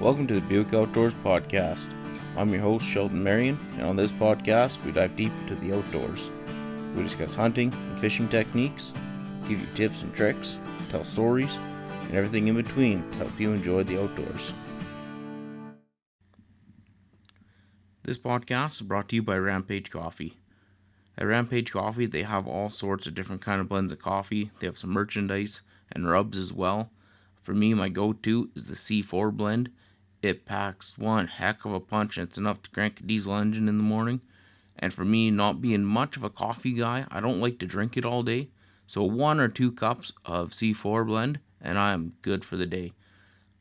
Welcome to the Buick Outdoors Podcast. I'm your host, Sheldon Marion, and on this podcast, we dive deep into the outdoors. We discuss hunting and fishing techniques, give you tips and tricks, tell stories, and everything in between to help you enjoy the outdoors. This podcast is brought to you by Rampage Coffee. At Rampage Coffee, they have all sorts of different kind of blends of coffee. They have some merchandise and rubs as well. For me, my go-to is the C4 blend. It packs one heck of a punch, and it's enough to crank a diesel engine in the morning. And for me, not being much of a coffee guy, I don't like to drink it all day. So 1 or 2 cups of C4 blend, and I am good for the day.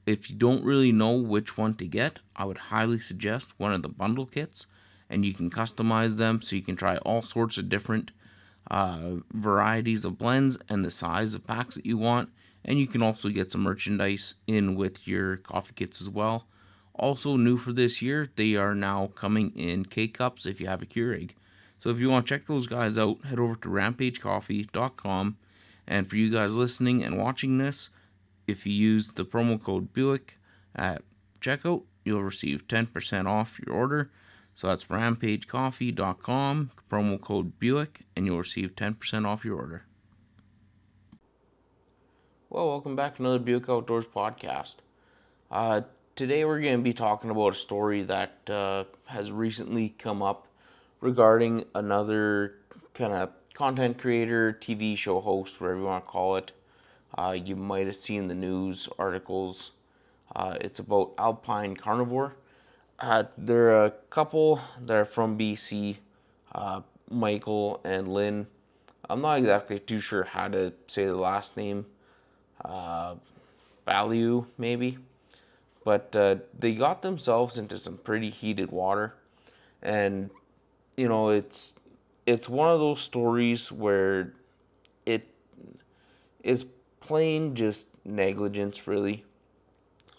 If you don't really know which one to get, I would highly suggest one of the bundle kits, and you can customize them so you can try all sorts of different varieties of blends and the size of packs that you want. And you can also get some merchandise in with your coffee kits as well. Also new for this year, they are now coming in K-Cups if you have a Keurig. So if you want to check those guys out, head over to rampagecoffee.com. And for you guys listening and watching this, if you use the promo code Buick at checkout, you'll receive 10% off your order. So that's rampagecoffee.com, promo code Buick, and you'll receive 10% off your order. Well, welcome back to another Buick Outdoors podcast. Today we're going to be talking about a story that has recently come up regarding another kind of content creator, TV show host, whatever you want to call it. You might have seen the news articles. It's about Alpine Carnivore. They're a couple that are from BC, Michael and Lynn. I'm not exactly too sure how to say the last name. Value, maybe. But they got themselves into some pretty heated water. And, you know, it's one of those stories where it is plain just negligence, really.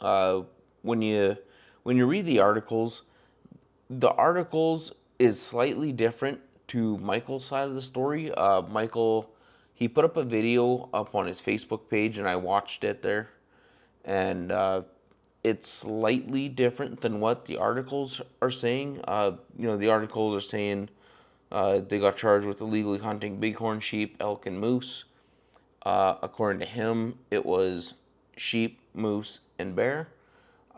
When you read the articles is slightly different to Michael's side of the story. Michael, he put up a video up on his Facebook page, and I watched it there. And it's slightly different than what the articles are saying. The articles are saying they got charged with illegally hunting bighorn sheep, elk, and moose. According to him, it was sheep, moose, and bear.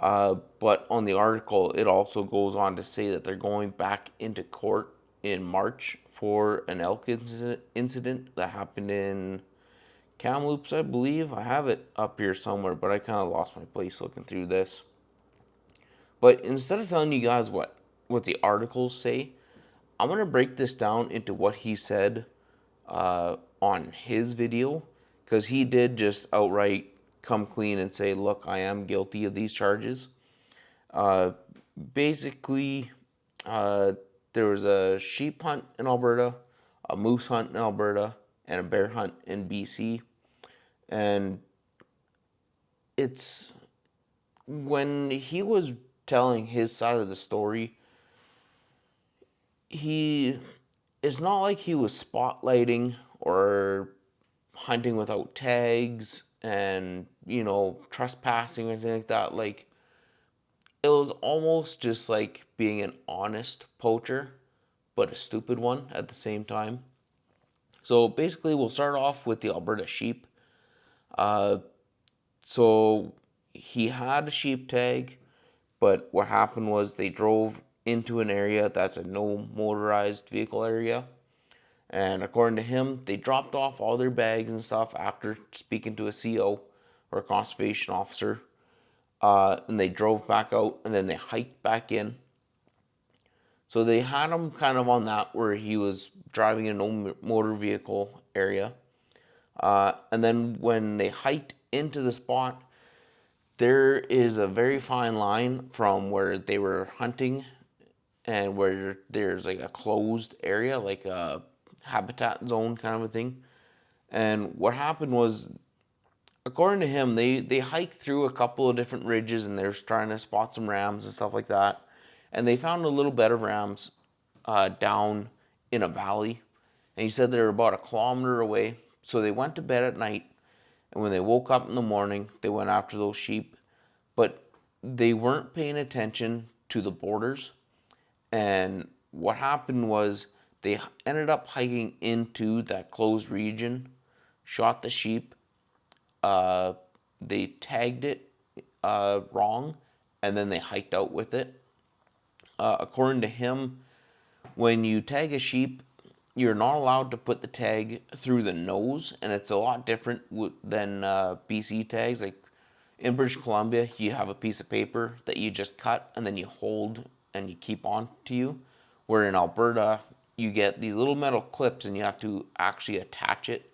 But on the article, it also goes on to say that they're going back into court in March for an elk incident that happened in Kamloops, I believe. I have it up here somewhere, but I kind of lost my place looking through this. But instead of telling you guys what the articles say, I'm going to break this down into what he said on his video, because he did just outright come clean and say, look, I am guilty of these charges. Basically, there was a sheep hunt in Alberta, a moose hunt in Alberta, and a bear hunt in BC. And it's when he was telling his side of the story, it's not like he was spotlighting or hunting without tags and, trespassing or anything like that. Like, it was almost just like being an honest poacher, but a stupid one at the same time. So basically, we'll start off with the Alberta sheep. So he had a sheep tag, but what happened was they drove into an area that's a no motorized vehicle area. And according to him, they dropped off all their bags and stuff after speaking to a CO or a conservation officer. And they drove back out, and then they hiked back in. So they had him kind of on that where he was driving in no motor vehicle area. And then when they hiked into the spot, there is a very fine line from where they were hunting and where there's like a closed area, like a habitat zone kind of a thing. And what happened was, according to him, they hiked through a couple of different ridges, and they were trying to spot some rams and stuff like that. And they found a little bed of rams down in a valley. And he said they were about 1 kilometer away. So they went to bed at night, and when they woke up in the morning, they went after those sheep. But they weren't paying attention to the borders, and what happened was they ended up hiking into that closed region, shot the sheep, uh, they tagged it wrong, and then they hiked out with it. According to him, when you tag a sheep, you're not allowed to put the tag through the nose, and it's a lot different than BC tags. Like in British Columbia, you have a piece of paper that you just cut and then you hold and you keep on to you. Where in Alberta, you get these little metal clips and you have to actually attach it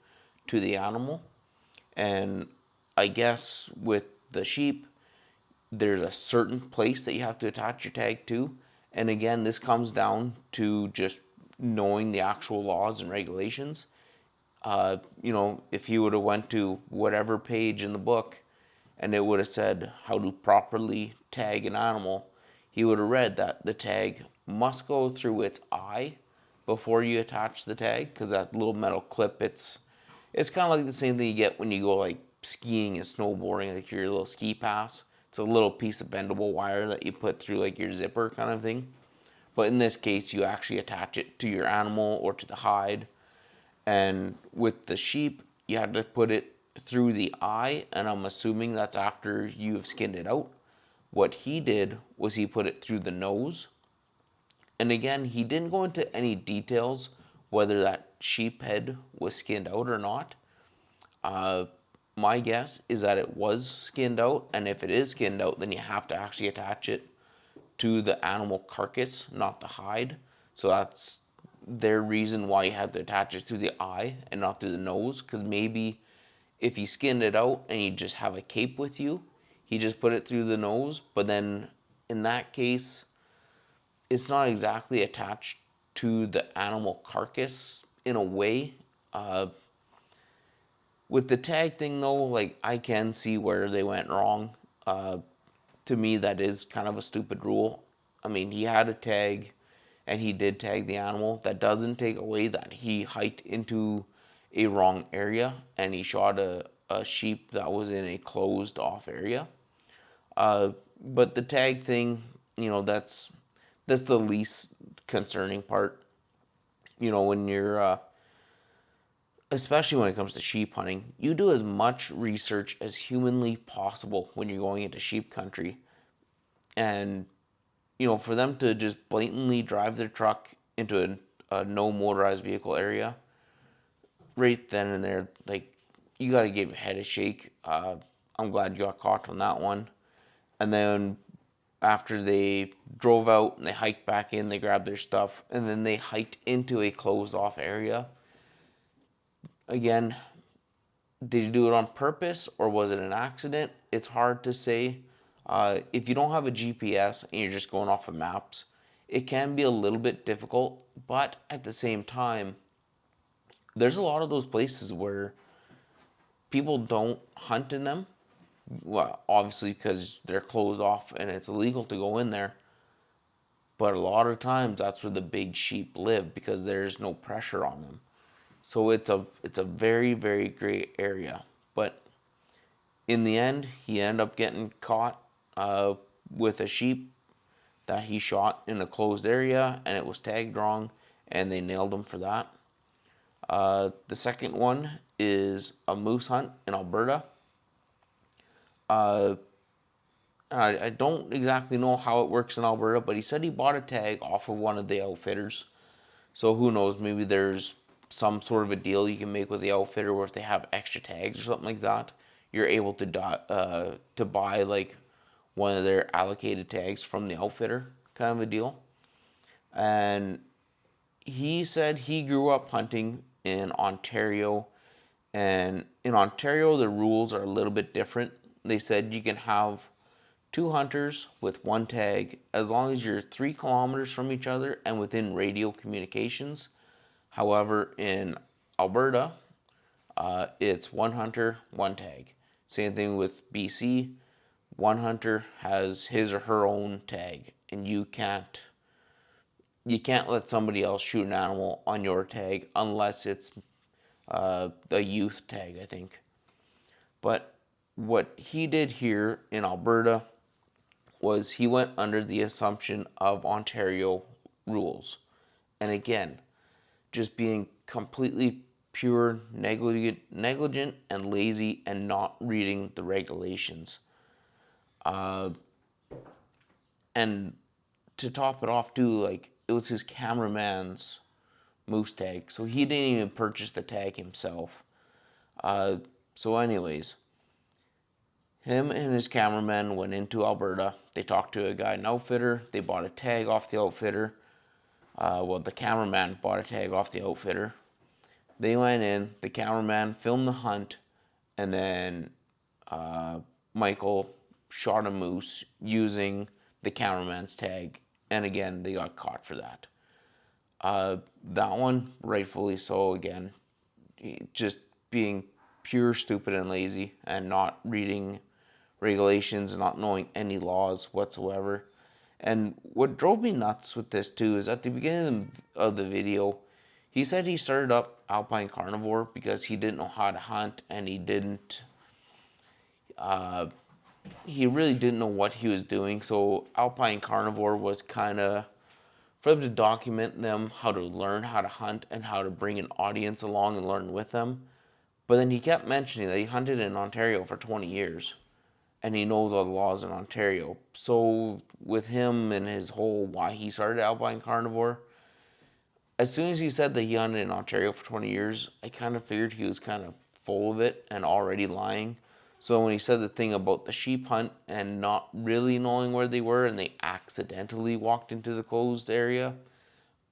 to the animal. And I guess with the sheep, there's a certain place that you have to attach your tag to. And again, this comes down to just knowing the actual laws and regulations. If you would have went to whatever page in the book and it would have said how to properly tag an animal, he would have read that the tag must go through its eye before you attach the tag, because that little metal clip, it's kind of like the same thing you get when you go like skiing and snowboarding, like your little ski pass. It's a little piece of bendable wire that you put through like your zipper kind of thing. But in this case, you actually attach it to your animal or to the hide. And with the sheep, you had to put it through the eye, and I'm assuming that's after you have skinned it out. What he did was he put it through the nose. And again, he didn't go into any details whether that sheep head was skinned out or not. Uh, my guess is that it was skinned out, and if it is skinned out, then you have to actually attach it to the animal carcass, not the hide. So that's their reason why you had to attach it to the eye and not to the nose, because maybe if you skinned it out and you just have a cape with you, he just put it through the nose. But then in that case, it's not exactly attached to the animal carcass in a way. Uh, with the tag thing though, like I can see where they went wrong. Uh, to me, that is kind of a stupid rule. I mean, he had a tag and he did tag the animal. That doesn't take away that he hiked into a wrong area and he shot a sheep that was in a closed off area. But the tag thing, that's the least concerning part. When you're especially when it comes to sheep hunting, you do as much research as humanly possible when you're going into sheep country. And for them to just blatantly drive their truck into a no motorized vehicle area right then and there, like, you got to give your head a shake. I'm glad you got caught on that one. And then after they drove out and they hiked back in, they grabbed their stuff, and then they hiked into a closed off area. Again, did you do it on purpose or was it an accident? It's hard to say. If you don't have a GPS and you're just going off of maps, it can be a little bit difficult, but at the same time, there's a lot of those places where people don't hunt in them. Well, obviously, because they're closed off and it's illegal to go in there. But a lot of times, that's where the big sheep live because there's no pressure on them. So it's a very very great area. But in the end, he ended up getting caught with a sheep that he shot in a closed area, and it was tagged wrong, and they nailed him for that. The second one is a moose hunt in Alberta. Uh, I don't exactly know how it works in Alberta, but he said he bought a tag off of one of the outfitters. So who knows? Maybe there's some sort of a deal you can make with the outfitter where if they have extra tags or something like that, you're able to buy like one of their allocated tags from the outfitter, kind of a deal. And he said he grew up hunting in Ontario, and in Ontario the rules are a little bit different. They said you can have two hunters with one tag as long as you're 3 kilometers from each other and within radio communications. However, in Alberta, it's one hunter, one tag. Same thing with BC. One hunter has his or her own tag, and you can't let somebody else shoot an animal on your tag unless it's the youth tag, I think. But what he did here in Alberta was he went under the assumption of Ontario rules. And again, just being completely pure negligent and lazy and not reading the regulations. And to top it off too, like it was his cameraman's moose tag, so he didn't even purchase the tag himself. So anyways, him and his cameraman went into Alberta. They talked to a guy, an outfitter. They bought a tag off the outfitter. The cameraman bought a tag off the outfitter. They went in. The cameraman filmed the hunt, and then Michael shot a moose using the cameraman's tag. And again, they got caught for that. That one, rightfully so. Again, just being pure stupid and lazy, and not reading regulations, not knowing any laws whatsoever. And what drove me nuts with this too is at the beginning of the video, he said he started up Alpine Carnivore because he didn't know how to hunt, and he really didn't know what he was doing. So Alpine Carnivore was kind of for them to document them how to learn how to hunt and how to bring an audience along and learn with them. But then he kept mentioning that he hunted in Ontario for 20 years and he knows all the laws in Ontario. So with him and his whole why he started Alpine Carnivore, as soon as he said that he hunted in Ontario for 20 years, I kind of figured he was kind of full of it and already lying. So when he said the thing about the sheep hunt and not really knowing where they were and they accidentally walked into the closed area,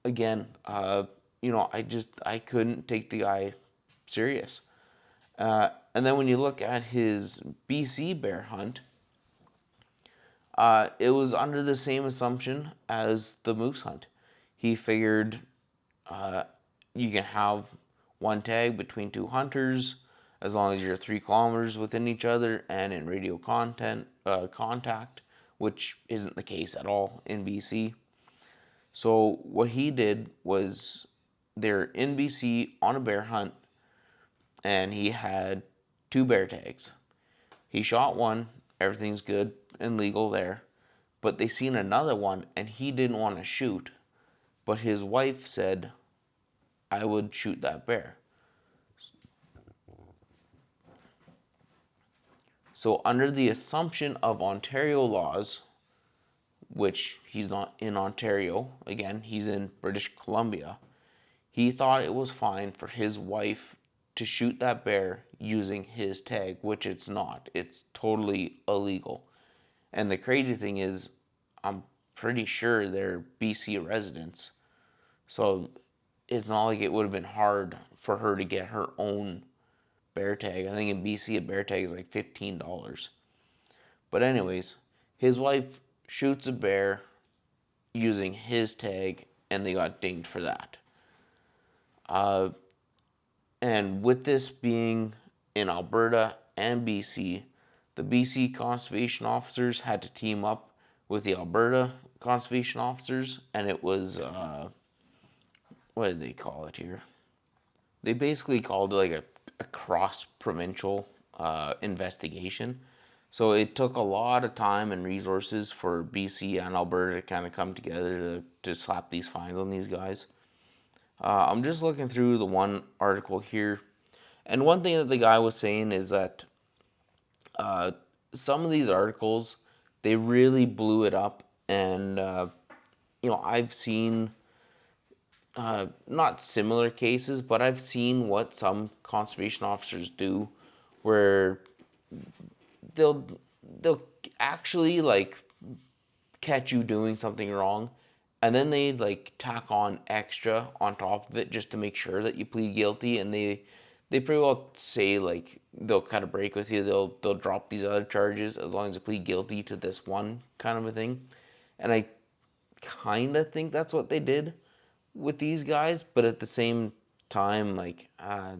again, I couldn't take the guy serious. And then when you look at his BC bear hunt, it was under the same assumption as the moose hunt. He figured you can have one tag between two hunters as long as you're 3 kilometers within each other and in radio contact, which isn't the case at all in BC. So what he did was they're in BC on a bear hunt, and he had 2 bear tags. He shot one, everything's good and legal there, but they seen another one and he didn't want to shoot, but his wife said, I would shoot that bear. So under the assumption of Ontario laws, which he's not in Ontario, again, he's in British Columbia, he thought it was fine for his wife to shoot that bear using his tag, which it's not. It's totally illegal. And the crazy thing is, I'm pretty sure they're BC residents. So it's not like it would have been hard for her to get her own bear tag. I think in BC a bear tag is like $15. But anyways, his wife shoots a bear using his tag and they got dinged for that. And with this being in Alberta and BC, the BC conservation officers had to team up with the Alberta conservation officers, and it was, what did they call it here? They basically called it like a cross-provincial investigation. So it took a lot of time and resources for BC and Alberta to kind of come together to slap these fines on these guys. I'm just looking through the one article here, and one thing that the guy was saying is that some of these articles, they really blew it up, and I've seen not similar cases, but I've seen what some conservation officers do, where they'll actually like catch you doing something wrong, and then they like tack on extra on top of it just to make sure that you plead guilty, and they pretty well say like they'll cut a break with you, they'll drop these other charges as long as you plead guilty to this one kind of a thing. And I kind of think that's what they did with these guys, but at the same time, like I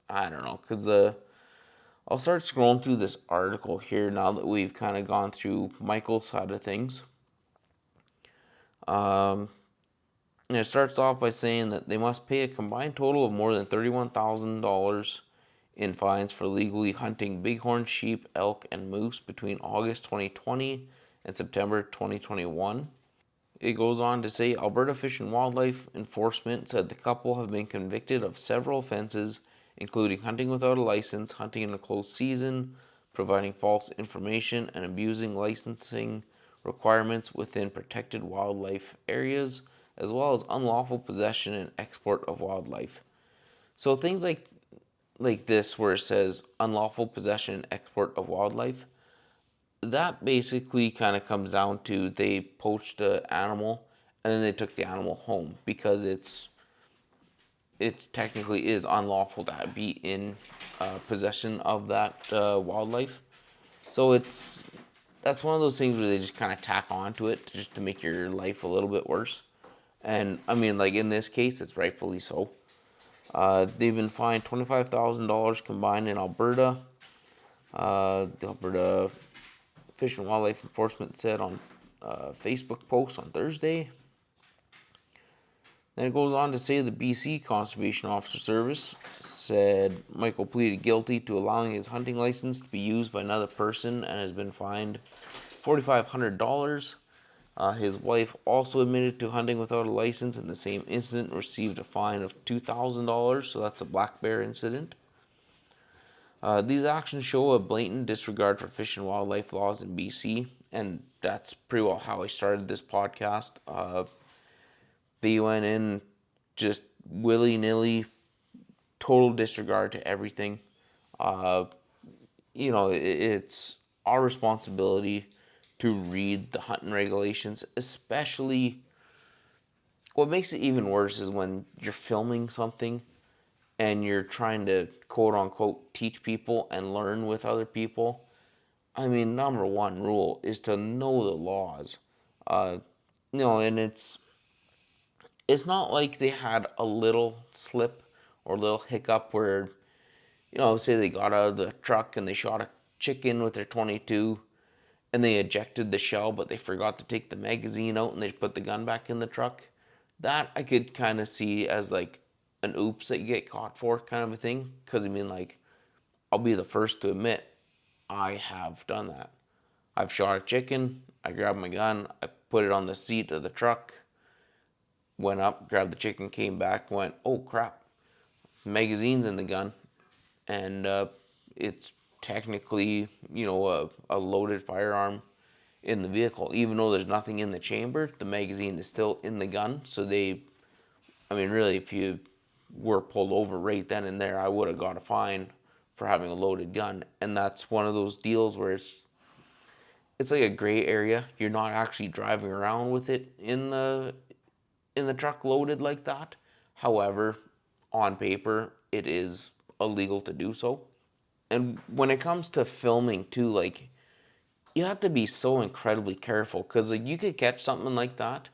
don't know, because I'll start scrolling through this article here now that we've kind of gone through Michael's side of things. And it starts off by saying that they must pay a combined total of more than $31,000 in fines for legally hunting bighorn sheep, elk, and moose between August 2020 in September 2021. It goes on to say Alberta Fish and Wildlife Enforcement said the couple have been convicted of several offenses, including hunting without a license, hunting in a closed season, providing false information, and abusing licensing requirements within protected wildlife areas, as well as unlawful possession and export of wildlife. So things like this, where it says unlawful possession and export of wildlife, that basically kind of comes down to they poached an animal and then they took the animal home because it technically is unlawful to be in possession of that wildlife. So that's one of those things where they just kind of tack onto it just to make your life a little bit worse. And I mean, like in this case, it's rightfully so. They've been fined $25,000 combined in Alberta. The Alberta Fish and Wildlife Enforcement said on a Facebook post on Thursday. Then it goes on to say the BC Conservation Officer Service said Michael pleaded guilty to allowing his hunting license to be used by another person and has been fined $4,500. His wife also admitted to hunting without a license in the same incident and received a fine of $2,000, so that's a black bear incident. These actions show a blatant disregard for fish and wildlife laws in BC, and that's pretty well how I started this podcast. They went in just willy nilly, total disregard to everything. It's our responsibility to read the hunting regulations, especially. What makes it even worse is when you're filming something and you're trying to quote unquote teach people and learn with other people. I mean, number one rule is to know the laws. And it's not like they had a little slip or little hiccup where, say they got out of the truck and they shot a chicken with their 22 and they ejected the shell, but they forgot to take the magazine out and they put the gun back in the truck. That I could kind of see as like an oops that you get caught for kind of a thing. Because I mean, like, I'll be the first to admit I have done that. I've shot a chicken, I grabbed my gun, I put it on the seat of the truck, went up, grabbed the chicken, came back, went, oh crap, magazine's in the gun, and it's technically, a loaded firearm in the vehicle. Even though there's nothing in the chamber, the magazine is still in the gun. So really, if you were pulled over right then and there, I would have got a fine for having a loaded gun. And that's one of those deals where it's like a gray area. You're not actually driving around with it in the truck loaded like that. However, on paper, it is illegal to do so. And when it comes to filming too, like, you have to be so incredibly careful because like you could catch something like that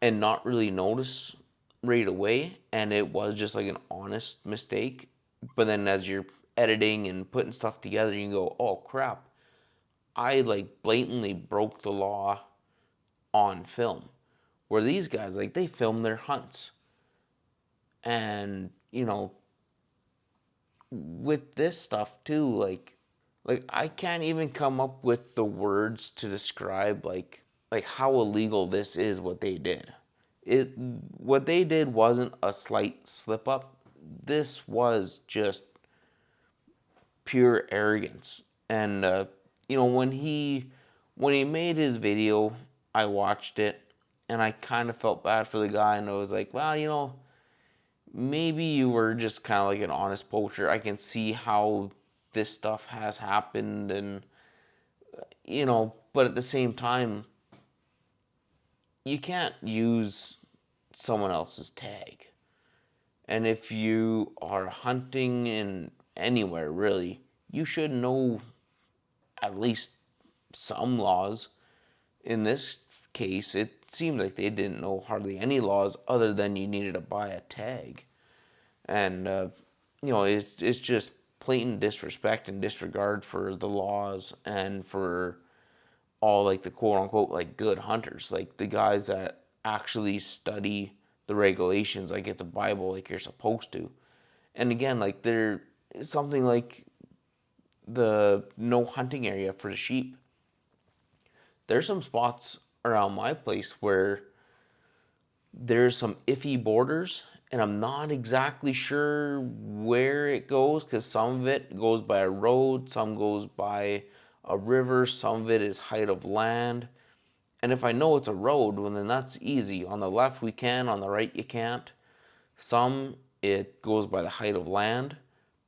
and not really notice right away, and it was just like an honest mistake. But then as you're editing and putting stuff together, you go, "Oh crap! I like blatantly broke the law on film." Where these guys, like, they film their hunts, and with this stuff too, like I can't even come up with the words to describe like how illegal this is what they did. What they did wasn't a slight slip up. This was just pure arrogance. And when he made his video, I watched it and I kind of felt bad for the guy, and I was like, well, maybe you were just kind of like an honest poacher. I can see how this stuff has happened, and but at the same time, you can't use someone else's tag. And if you are hunting in anywhere really, you should know at least some laws. In this case, it seemed like they didn't know hardly any laws other than you needed to buy a tag. And it's just blatant disrespect and disregard for the laws and for all like the quote unquote like good hunters, like the guys that actually study the regulations like it's a Bible, like you're supposed to. And again, like there is something like the no hunting area for the sheep. there's some spots around my place where there's some iffy borders, and I'm not exactly sure where it goes because some of it goes by a road, some goes by a river, some of it is height of land. And if I know it's a road, well, then that's easy. On the left, we can, on the right, you can't. Some, it goes by the height of land.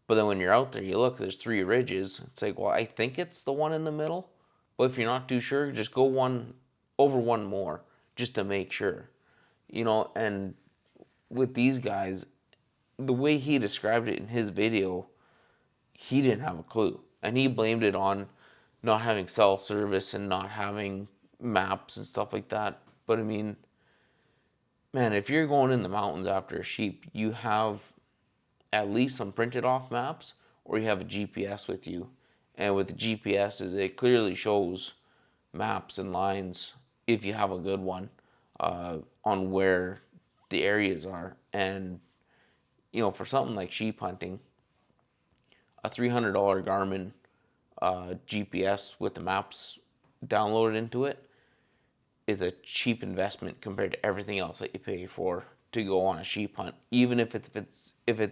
But then when you're out there, you look, there's three ridges. It's like, well, I think it's the one in the middle. But if you're not too sure, just go one over one more just to make sure. And with these guys, the way he described it in his video, he didn't have a clue. And he blamed it on not having cell service and not having maps and stuff like that. But I mean, man, if you're going in the mountains after a sheep, you have at least some printed off maps or you have a GPS with you. And with the GPS, it clearly shows maps and lines if you have a good one on where the areas are. And for something like sheep hunting, a $300 Garmin GPS with the maps downloaded into it is a cheap investment compared to everything else that you pay for to go on a sheep hunt. Even if it's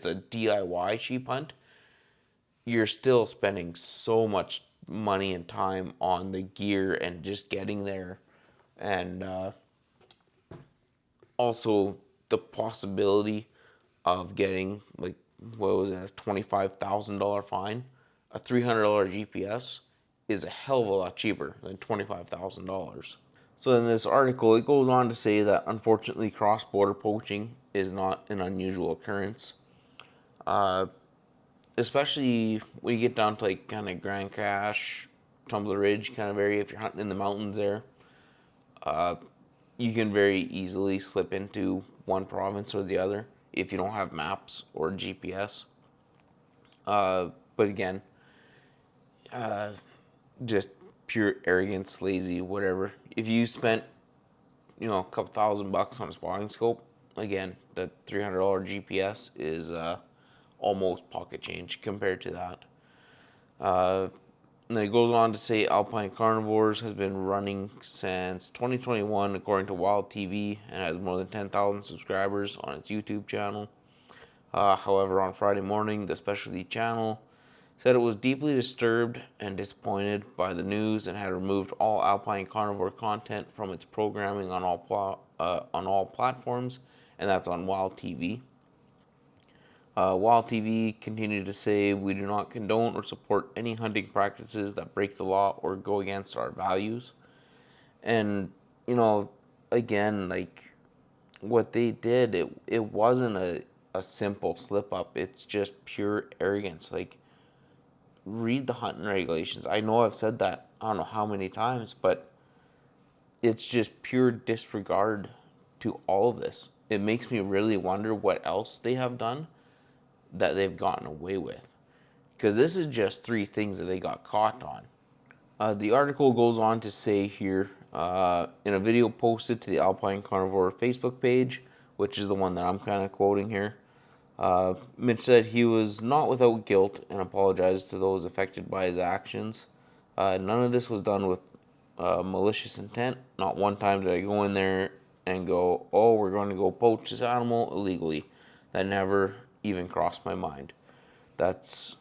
a DIY sheep hunt, you're still spending so much money and time on the gear and just getting there, and also the possibility of getting, like, what was it, a $25,000 fine. A $300 GPS is a hell of a lot cheaper than $25,000. So in this article, it goes on to say that unfortunately, cross-border poaching is not an unusual occurrence, especially when you get down to like kind of Grand Cache, Tumbler Ridge kind of area. If you're hunting in the mountains there, you can very easily slip into one province or the other if you don't have maps or GPS. But again, just pure arrogance, lazy, whatever. If you spent, a couple $1,000 on a spotting scope, again, the $300 GPS is almost pocket change compared to that. And then it goes on to say Alpine Carnivores has been running since 2021, according to Wild TV, and has more than 10,000 subscribers on its YouTube channel. However, on Friday morning, the specialty channel said it was deeply disturbed and disappointed by the news and had removed all Alpine Carnivore content from its programming on all platforms, and that's on Wild TV. Wild TV continued to say, "We do not condone or support any hunting practices that break the law or go against our values." And, again, like, what they did, it wasn't a simple slip up. It's just pure arrogance. Like, read the hunting regulations. I know I've said that I don't know how many times, but it's just pure disregard to all of this. It makes me really wonder what else they have done that they've gotten away with. Because this is just three things that they got caught on. The article goes on to say here, in a video posted to the Alpine Carnivore Facebook page, which is the one that I'm kind of quoting here, Mitch said he was not without guilt and apologized to those affected by his actions. None of this was done with malicious intent. Not one time did I go in there and go, oh, we're going to go poach this animal illegally. That never even crossed my mind. That's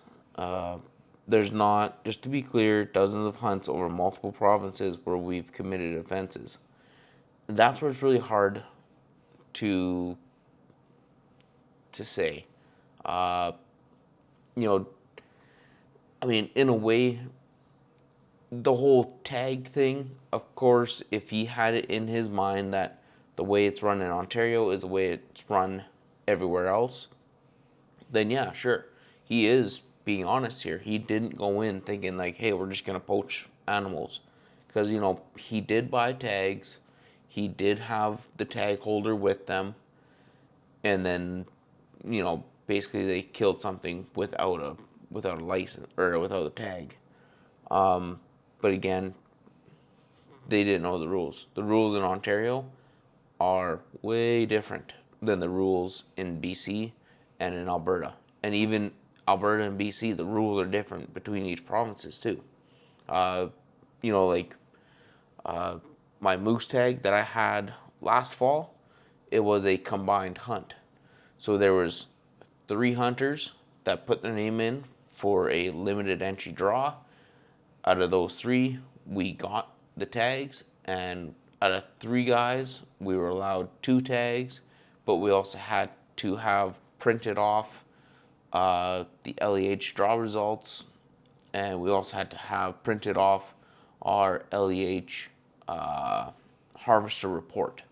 there's not, just to be clear, dozens of hunts over multiple provinces where we've committed offenses. That's where it's really hard to say. Uh, you know, I mean, in a way, the whole tag thing, of course, if he had it in his mind that the way it's run in Ontario is the way it's run everywhere else, then yeah, sure. He is being honest here. He didn't go in thinking like, hey, we're just going to poach animals. Because, he did buy tags. He did have the tag holder with them. And then, basically they killed something without a license or without a tag. But again, they didn't know the rules. The rules in Ontario are way different than the rules in BC and in Alberta. And even Alberta and BC, the rules are different between each provinces too. Like My moose tag that I had last fall, it was a combined hunt. So there was 3 hunters that put their name in for a limited entry draw. Out of those three, we got the tags, and out of 3 guys, we were allowed 2 tags, but we also had to have printed off the LEH draw results, and we also had to have printed off our LEH harvester report.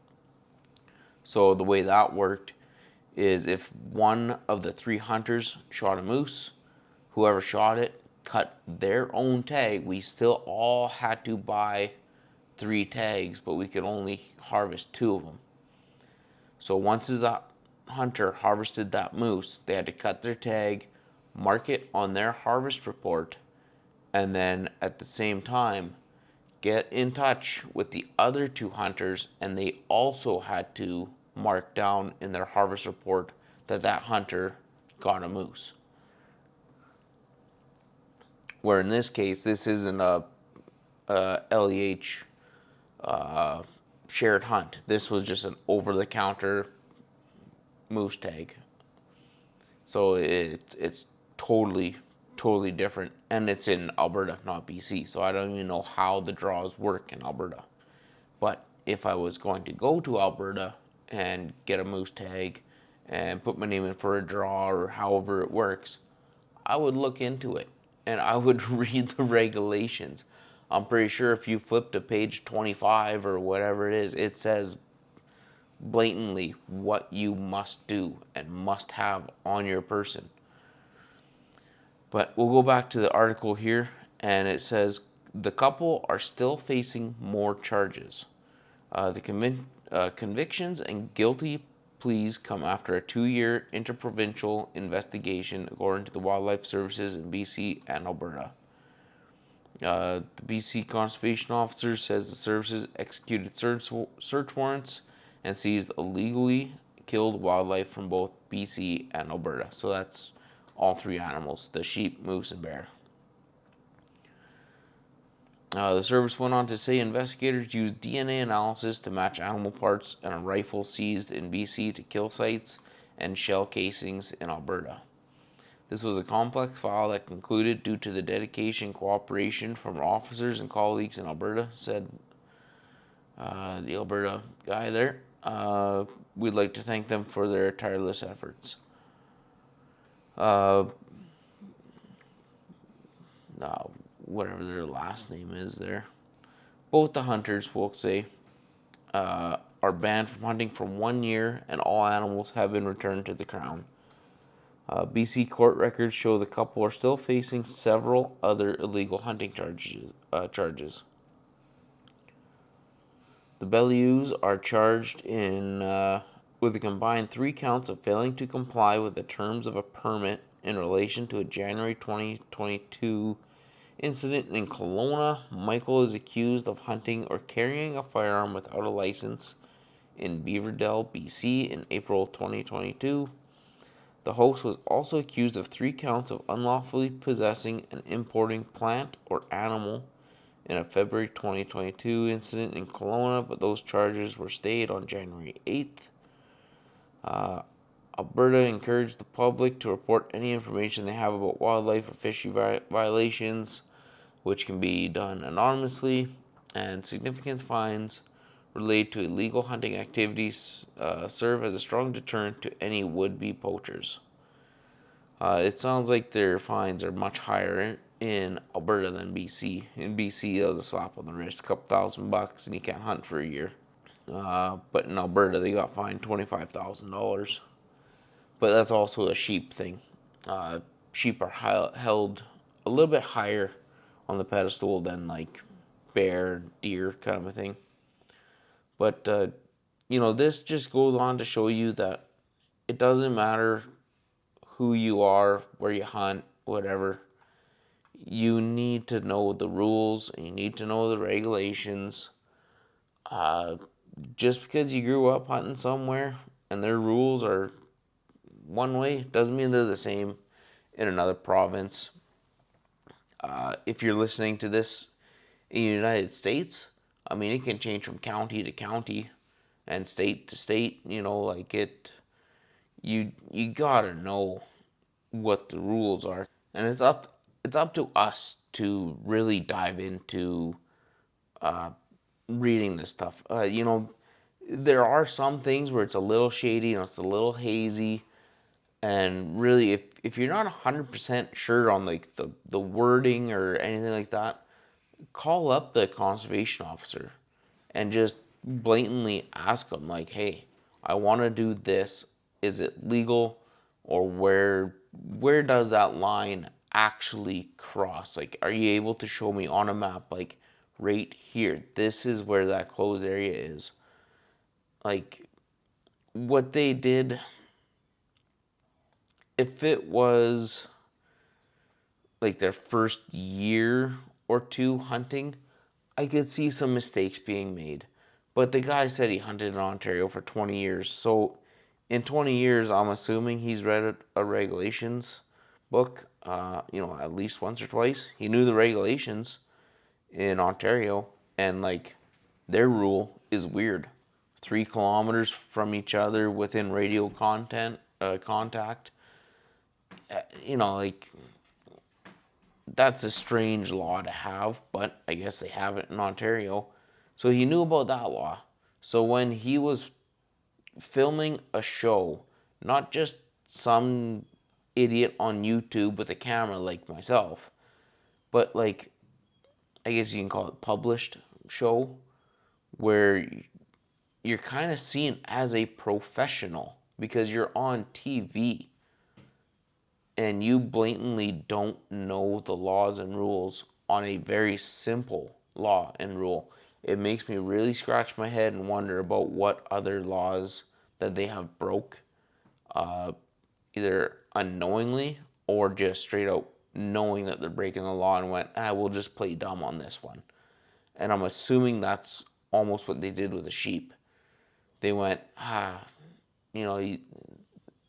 So the way that worked is if one of the 3 hunters shot a moose, whoever shot it cut their own tag. We still all had to buy 3 tags, but we could only harvest 2 of them. So once that hunter harvested that moose, they had to cut their tag, mark it on their harvest report, and then at the same time get in touch with the other 2 hunters, and they also had to mark down in their harvest report that that hunter got a moose. Where in this case, this isn't a LEH shared hunt. This was just an over-the-counter moose tag. So it's totally different, and it's in Alberta, not BC. So I don't even know how the draws work in Alberta. But if I was going to go to Alberta and get a moose tag and put my name in for a draw or however it works, I would look into it and I would read the regulations. I'm pretty sure if you flip to page 25 or whatever it is, it says blatantly what you must do and must have on your person. But we'll go back to the article here, and it says the couple are still facing more charges. The convictions and guilty pleas come after a 2-year interprovincial investigation, according to the Wildlife Services in BC and Alberta. The BC Conservation Officer says the services executed search warrants and seized illegally killed wildlife from both BC and Alberta. So that's all 3 animals, the sheep, moose, and bear. The service went on to say investigators used DNA analysis to match animal parts and a rifle seized in BC to kill sites and shell casings in Alberta. This was a complex file that concluded due to the dedication and cooperation from officers and colleagues in Alberta, said the Alberta guy there. We'd like to thank them for their tireless efforts. Whatever their last name is there. Both the hunters, we'll say, are banned from hunting for 1 year, and all animals have been returned to the Crown. BC court records show the couple are still facing several other illegal hunting charges. The Bellews are charged with a combined 3 counts of failing to comply with the terms of a permit in relation to a January 2022 incident in Kelowna. Michael is accused of hunting or carrying a firearm without a license in Beaverdale, BC in April 2022. The host was also accused of 3 counts of unlawfully possessing and importing plant or animal in a February 2022 incident in Kelowna, but those charges were stayed on January 8th. Alberta encouraged the public to report any information they have about wildlife or fishery violations, which can be done anonymously, and significant fines related to illegal hunting activities serve as a strong deterrent to any would-be poachers. It sounds like their fines are much higher in Alberta than BC. In BC, it was a slap on the wrist, a couple $1,000, and you can't hunt for a year. But in Alberta, they got fined $25,000. But that's also a sheep thing. Sheep are held a little bit higher on the pedestal than like bear, deer kind of a thing. But, this just goes on to show you that it doesn't matter who you are, where you hunt, whatever. You need to know the rules and you need to know the regulations. Just because you grew up hunting somewhere and their rules are one way doesn't mean they're the same in another province. If you're listening to this in the United States, I mean, it can change from county to county and state to state. Like you gotta know what the rules are, and it's up to us to really dive into reading this stuff. There are some things where it's a little shady and it's a little hazy, and really, if you're not 100% sure on like the wording or anything like that, call up the conservation officer and just blatantly ask them, like, hey, I want to do this. Is it legal? Or where does that line actually cross? Like, are you able to show me on a map, like, right here, this is where that closed area is? Like, what they did, if it was like their first year or two hunting, I could see some mistakes being made. But the guy said he hunted in Ontario for 20 years. So in 20 years, I'm assuming he's read a regulations book, at least once or twice. He knew the regulations in Ontario, and like their rule is weird. 3 kilometers from each other within radio contact. Like that's a strange law to have, but I guess they have it in Ontario. So he knew about that law. So when he was filming a show, not just some idiot on YouTube with a camera like myself, but like, I guess you can call it published show, where you're kind of seen as a professional because you're on TV and you blatantly don't know the laws and rules on a very simple law and rule. It makes me really scratch my head and wonder about what other laws that they have broke, either unknowingly or just straight out knowing that they're breaking the law and went, we'll just play dumb on this one. And I'm assuming that's almost what they did with the sheep. They went, you know,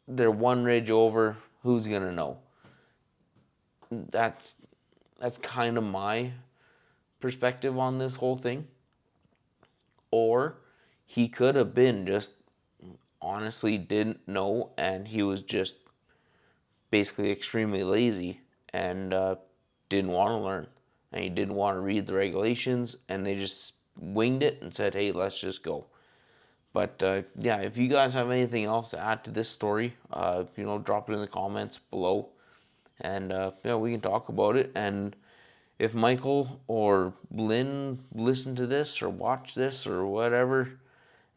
they're one ridge over. Who's gonna know? That's that's kind of my perspective on this whole thing. Or he could have been just honestly didn't know, and he was just basically extremely lazy and didn't want to learn, and he didn't want to read the regulations, and they just winged it and said, hey, let's just go. But yeah, if you guys have anything else to add to this story, drop it in the comments below, and we can talk about it. And if Michael or Lynn listen to this or watch this or whatever,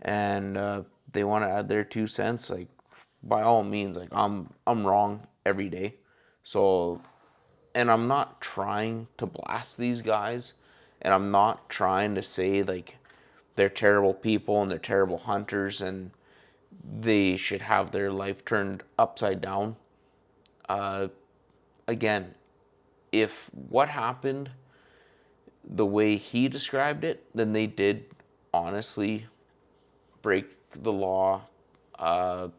and they want to add their 2 cents, like, by all means, like, I'm wrong every day. So, and I'm not trying to blast these guys, and I'm not trying to say like they're terrible people and they're terrible hunters and they should have their life turned upside down. Again, if what happened the way he described it, then they did honestly break the law, not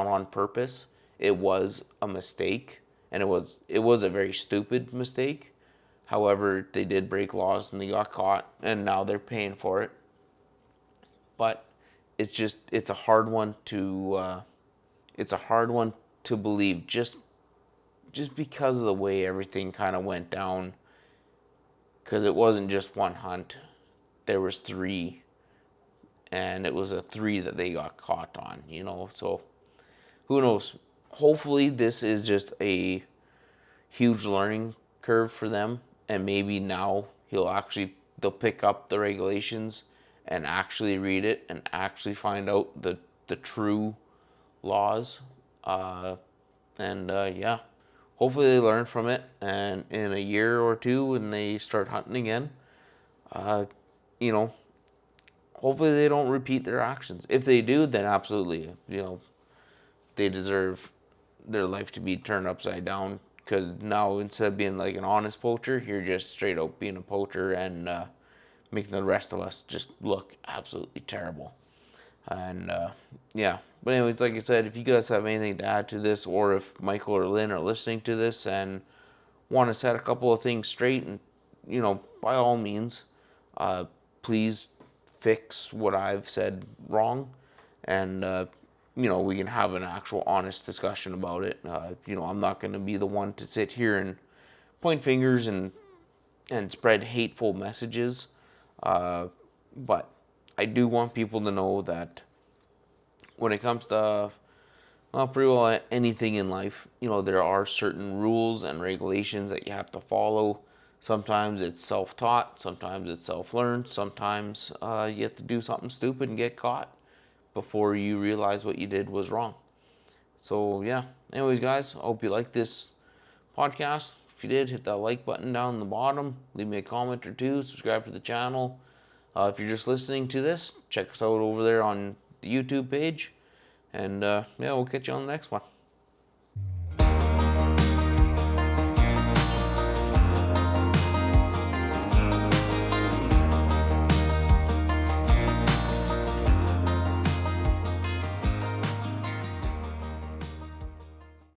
on purpose. It was a mistake, and it was a very stupid mistake. However, they did break laws and they got caught, and now they're paying for it. But it's a hard one to believe, just because of the way everything kind of went down. Because it wasn't just one hunt, there was three, and it was a three that they got caught on. So who knows? Hopefully, this is just a huge learning curve for them, and maybe now they'll pick up the regulations and actually read it and actually find out the true laws. Yeah, hopefully they learn from it, and in a year or two when they start hunting again, uh, you know, hopefully they don't repeat their actions. If they do, then absolutely, they deserve their life to be turned upside down, because now instead of being like an honest poacher, you're just straight out being a poacher and making the rest of us just look absolutely terrible. And yeah, but anyways, like I said, if you guys have anything to add to this, or if Michael or Lynn are listening to this and want to set a couple of things straight, and by all means, please fix what I've said wrong, and we can have an actual honest discussion about it. I'm not going to be the one to sit here and point fingers and spread hateful messages. But I do want people to know that when it comes to pretty well anything in life, there are certain rules and regulations that you have to follow. Sometimes it's self-taught, sometimes it's self-learned, sometimes you have to do something stupid and get caught before you realize what you did was wrong. So yeah, anyways guys, I hope you liked this podcast. If you did, hit that like button down in the bottom, leave me a comment or two, subscribe to the channel. If you're just listening to this, check us out over there on the YouTube page. And yeah, we'll catch you on the next one.